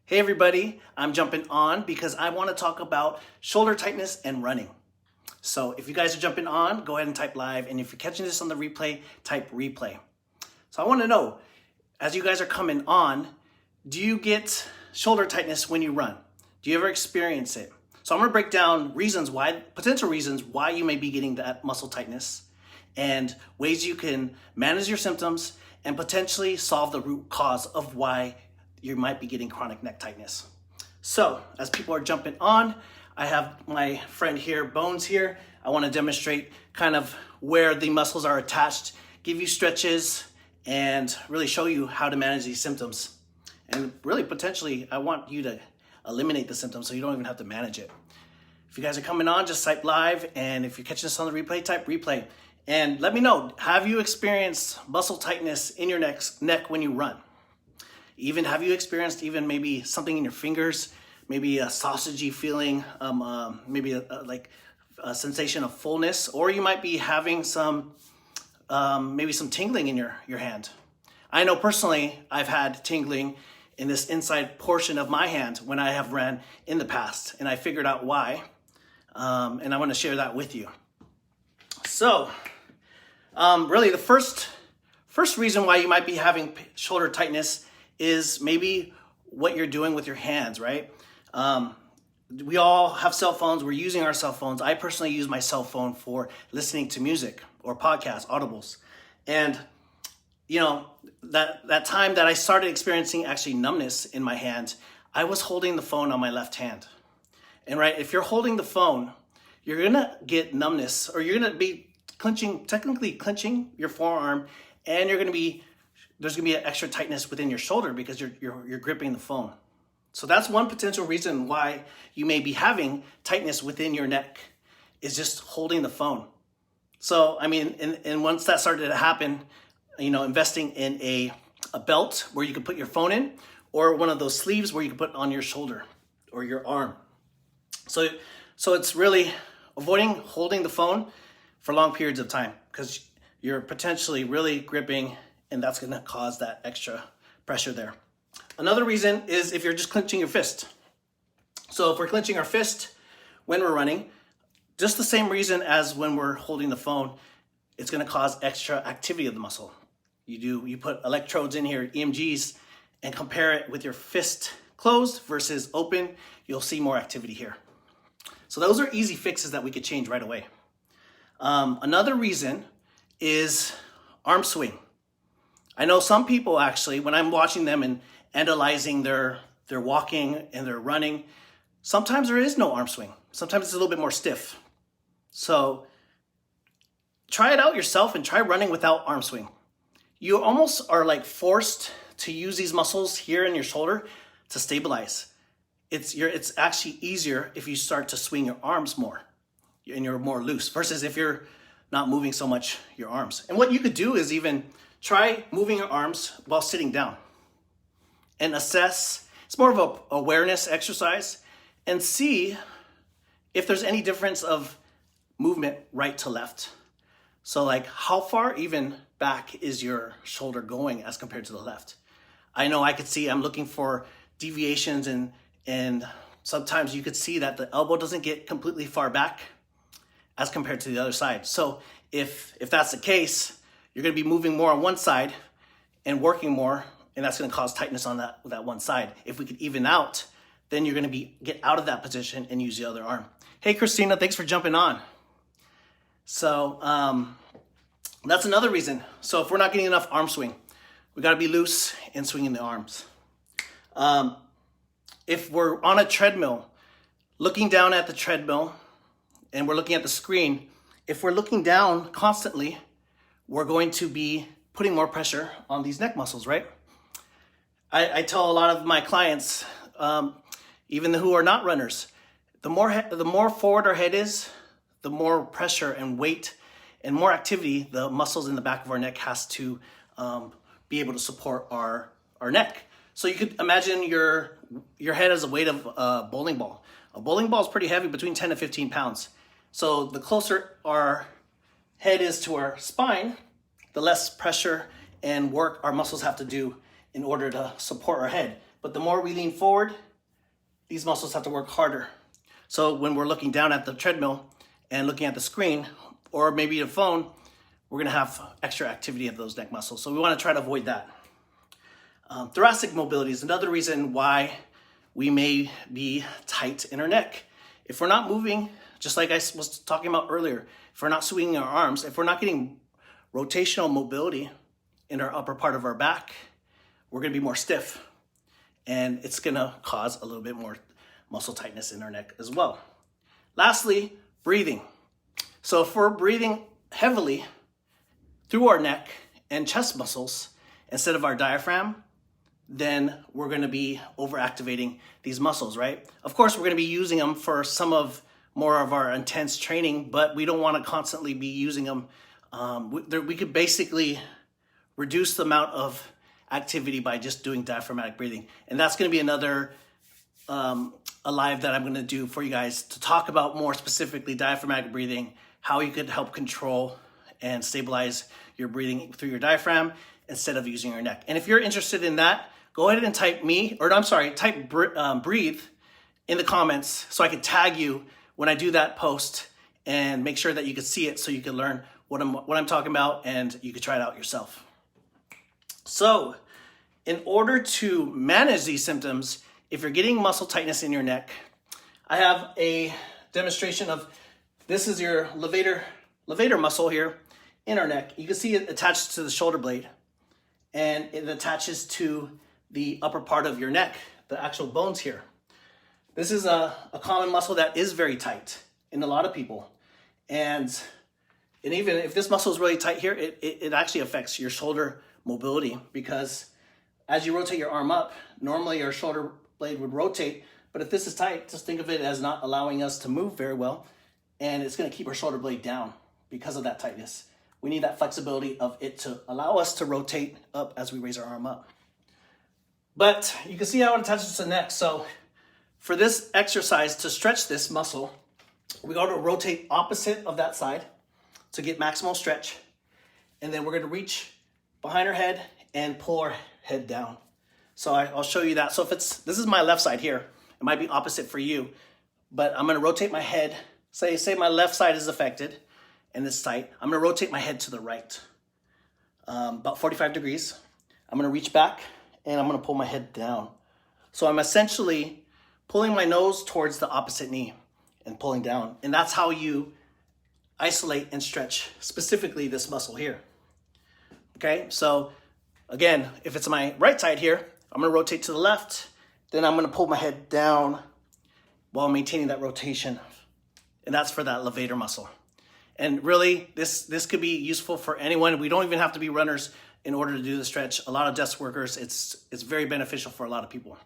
Hey everybody, I'm jumping on because I want to talk about shoulder tightness and running. So if you guys are jumping on, go ahead and type live. And if you're catching this on the replay, type replay. So I want to know, as you guys are coming on, do you get shoulder tightness when you run? Do you ever experience it? So I'm going to break down potential reasons why you may be getting that muscle tightness and ways you can manage your symptoms and potentially solve the root cause of why you might be getting chronic neck tightness. So as people are jumping on, I have my friend here, Bones here. I want to demonstrate kind of where the muscles are attached, give you stretches, and really show you how to manage these symptoms. And really, potentially, I want you to eliminate the symptoms so you don't even have to manage it. If you guys are coming on, just type live. And if you're catching this on the replay, type replay. And let me know, have you experienced muscle tightness in your neck when you run? Have you experienced even maybe something in your fingers, maybe a sausagey feeling, maybe a sensation of fullness, or you might be having maybe some tingling in your hand. I know personally I've had tingling in this inside portion of my hand when I have ran in the past, and I figured out why, and I want to share that with you. So really the first reason why you might be having shoulder tightness is maybe what you're doing with your hands, right? We all have cell phones. We're using our cell phones. I personally use my cell phone for listening to music or podcasts, audibles. And, that time that I started experiencing actually numbness in my hand, I was holding the phone on my left hand. And if you're holding the phone, you're going to get numbness, or you're going to be technically clenching your forearm, and there's gonna be an extra tightness within your shoulder because you're gripping the phone. So that's one potential reason why you may be having tightness within your neck, is just holding the phone. So, and once that started to happen, investing in a belt where you can put your phone in, or one of those sleeves where you can put on your shoulder or your arm. So it's really avoiding holding the phone for long periods of time, because you're potentially really gripping, and that's going to cause that extra pressure there. Another reason is if you're just clenching your fist. So if we're clenching our fist when we're running, just the same reason as when we're holding the phone, it's going to cause extra activity of the muscle. You put electrodes in here, EMGs, and compare it with your fist closed versus open, you'll see more activity here. So those are easy fixes that we could change right away. Another reason is arm swing. I know some people actually, when I'm watching them and analyzing their walking and their running, sometimes there is no arm swing. Sometimes it's a little bit more stiff. So try it out yourself and try running without arm swing. You almost are forced to use these muscles here in your shoulder to stabilize. It's actually easier if you start to swing your arms more and you're more loose, versus if you're not moving so much your arms. And what you could do is even try moving your arms while sitting down and assess. It's more of an awareness exercise, and see if there's any difference of movement right to left. So how far even back is your shoulder going as compared to the left? I know I could see, I'm looking for deviations, and sometimes you could see that the elbow doesn't get completely far back as compared to the other side. So if that's the case, you're going to be moving more on one side and working more, and that's going to cause tightness on that one side. If we could even out, then you're going to get out of that position and use the other arm. Hey, Christina, thanks for jumping on. So that's another reason. So if we're not getting enough arm swing, we got to be loose in swinging the arms. If we're on a treadmill, looking down at the treadmill, and we're looking at the screen, if we're looking down constantly, we're going to be putting more pressure on these neck muscles, right? I tell a lot of my clients, even who are not runners, the more forward our head is, the more pressure and weight and more activity the muscles in the back of our neck has to be able to support our neck. So you could imagine your head as a weight of a bowling ball. A bowling ball is pretty heavy, between 10 to 15 pounds. So the closer our head is to our spine, the less pressure and work our muscles have to do in order to support our head. but the more we lean forward, these muscles have to work harder. So when we're looking down at the treadmill and looking at the screen, or maybe a phone, we're gonna have extra activity of those neck muscles. So we wanna try to avoid that. Thoracic mobility is another reason why we may be tight in our neck. If we're not moving, just like I was talking about earlier, if we're not swinging our arms, if we're not getting rotational mobility in our upper part of our back, we're gonna be more stiff, and it's gonna cause a little bit more muscle tightness in our neck as well. Lastly, breathing. So if we're breathing heavily through our neck and chest muscles instead of our diaphragm, then we're gonna be overactivating these muscles, right? Of course, we're gonna be using them for some of more of our intense training, but we don't wanna constantly be using them. We could basically reduce the amount of activity by just doing diaphragmatic breathing. And that's gonna be another a live that I'm gonna do for you guys to talk about more specifically diaphragmatic breathing, how you could help control and stabilize your breathing through your diaphragm instead of using your neck. And if you're interested in that, go ahead and type breathe in the comments so I can tag you when I do that post, and make sure that you can see it so you can learn what I'm talking about, and you can try it out yourself. So in order to manage these symptoms, if you're getting muscle tightness in your neck, I have a demonstration of, this is your levator muscle here in our neck. You can see it attached to the shoulder blade, and it attaches to the upper part of your neck, the actual bones here. This is a common muscle that is very tight in a lot of people. And even if this muscle is really tight here, it actually affects your shoulder mobility, because as you rotate your arm up, normally your shoulder blade would rotate, but if this is tight, just think of it as not allowing us to move very well, and it's gonna keep our shoulder blade down because of that tightness. We need that flexibility of it to allow us to rotate up as we raise our arm up. But you can see how it attaches to the neck. So for this exercise, to stretch this muscle, we go to rotate opposite of that side to get maximal stretch. And then we're gonna reach behind our head and pull our head down. So I'll show you that. So this is my left side here. It might be opposite for you, but I'm gonna rotate my head. Say my left side is affected and it's tight. I'm gonna rotate my head to the right, about 45 degrees. I'm gonna reach back and I'm gonna pull my head down. So I'm essentially pulling my nose towards the opposite knee and pulling down. And that's how you isolate and stretch specifically this muscle here. Okay, so again, if it's my right side here, I'm gonna rotate to the left, then I'm gonna pull my head down while maintaining that rotation. And that's for that levator muscle. And really, this could be useful for anyone. We don't even have to be runners in order to do the stretch. A lot of desk workers, it's very beneficial for a lot of people.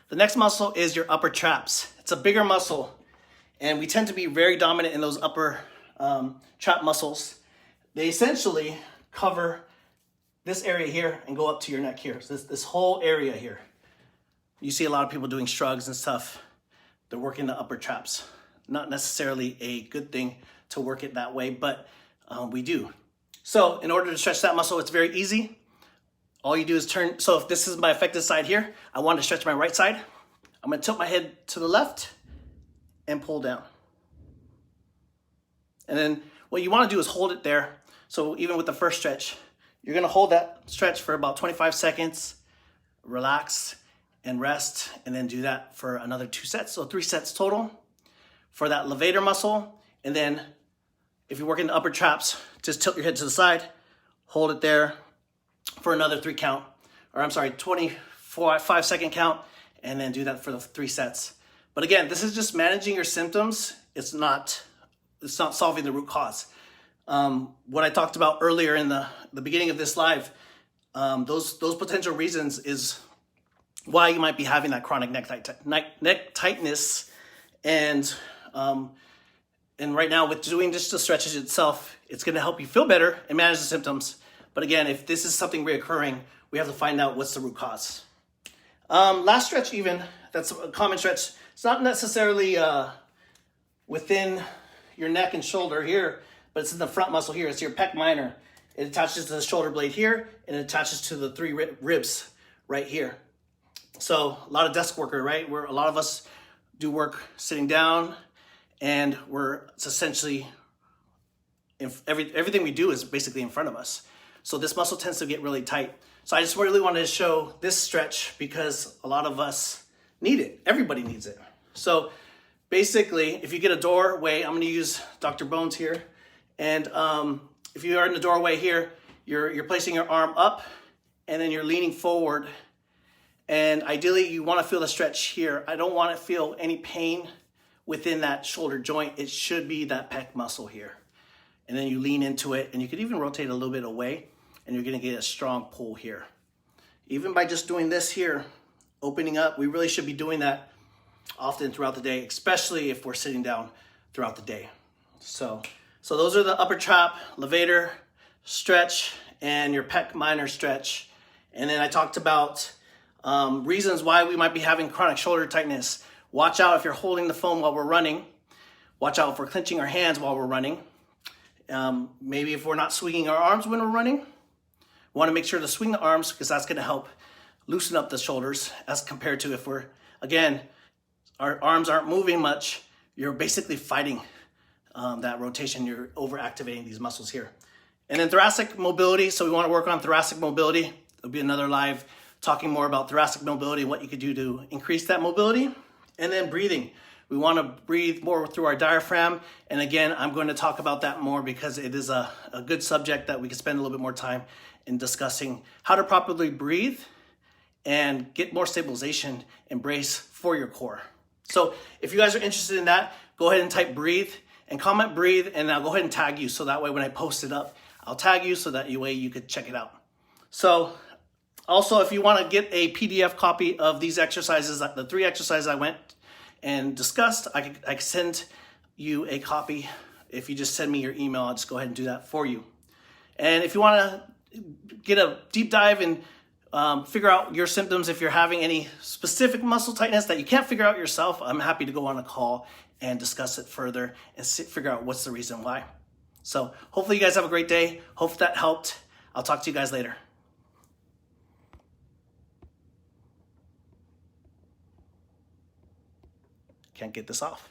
The next muscle is your upper traps. It's a bigger muscle, and we tend to be very dominant in those upper trap muscles. They essentially cover this area here and go up to your neck here. So this whole area here. You see a lot of people doing shrugs and stuff. They're working the upper traps. Not necessarily a good thing to work it that way, but we do. So in order to stretch that muscle, it's very easy. All you do is turn. So if this is my affected side here, I want to stretch my right side. I'm gonna tilt my head to the left and pull down. And then what you wanna do is hold it there. So even with the first stretch, you're gonna hold that stretch for about 25 seconds, relax and rest, and then do that for another 2 sets. So 3 sets total for that levator muscle. And then if you're working the upper traps, just tilt your head to the side, hold it there for another 25-second count, and then do that for the 3 sets. But again, this is just managing your symptoms. It's not solving the root cause. What I talked about earlier in the beginning of this live, those potential reasons is why you might be having that chronic neck tightness. And right now, with doing just the stretches itself, it's going to help you feel better and manage the symptoms. But again, if this is something reoccurring, we have to find out what's the root cause. Last stretch, even that's a common stretch. It's not necessarily within your neck and shoulder here, but it's in the front muscle here. It's your pec minor. It attaches to the shoulder blade here, and it attaches to the 3 ribs right here. So a lot of desk worker, right? Where a lot of us do work sitting down, and it's essentially everything we do is basically in front of us. So this muscle tends to get really tight. So I just really wanted to show this stretch because a lot of us need it. Everybody needs it. So basically, if you get a doorway, I'm going to use Dr. Bones here. And if you are in the doorway here, you're placing your arm up, and then you're leaning forward. And ideally, you want to feel the stretch here. I don't want to feel any pain within that shoulder joint. It should be that pec muscle here. And then you lean into it, and you could even rotate a little bit away, and you're going to get a strong pull here. Even by just doing this here, opening up, we really should be doing that often throughout the day, especially if we're sitting down throughout the day. So those are the upper trap, levator stretch, and your pec minor stretch. And then I talked about reasons why we might be having chronic shoulder tightness. Watch out if you're holding the phone while we're running. Watch out if we're clenching our hands while we're running. Maybe if we're not swinging our arms when we're running. We want to make sure to swing the arms because that's going to help loosen up the shoulders as compared to if again, our arms aren't moving much, you're basically fighting that rotation. You're overactivating these muscles here. And then thoracic mobility. So we want to work on thoracic mobility. There'll be another live talking more about thoracic mobility, what you could do to increase that mobility. And then breathing. We want to breathe more through our diaphragm. And again, I'm going to talk about that more because it is a good subject that we can spend a little bit more time in discussing how to properly breathe and get more stabilization and brace for your core. So if you guys are interested in that, go ahead and type breathe and comment breathe, and I'll go ahead and tag you. So that way when I post it up, I'll tag you so that way you could check it out. So also, if you want to get a PDF copy of these exercises, the 3 exercises I went and discussed, I can send you a copy. If you just send me your email, I'll just go ahead and do that for you. And if you want to get a deep dive and figure out your symptoms, if you're having any specific muscle tightness that you can't figure out yourself, I'm happy to go on a call and discuss it further and figure out what's the reason why. So hopefully you guys have a great day. Hope that helped. I'll talk to you guys later. Can't get this off.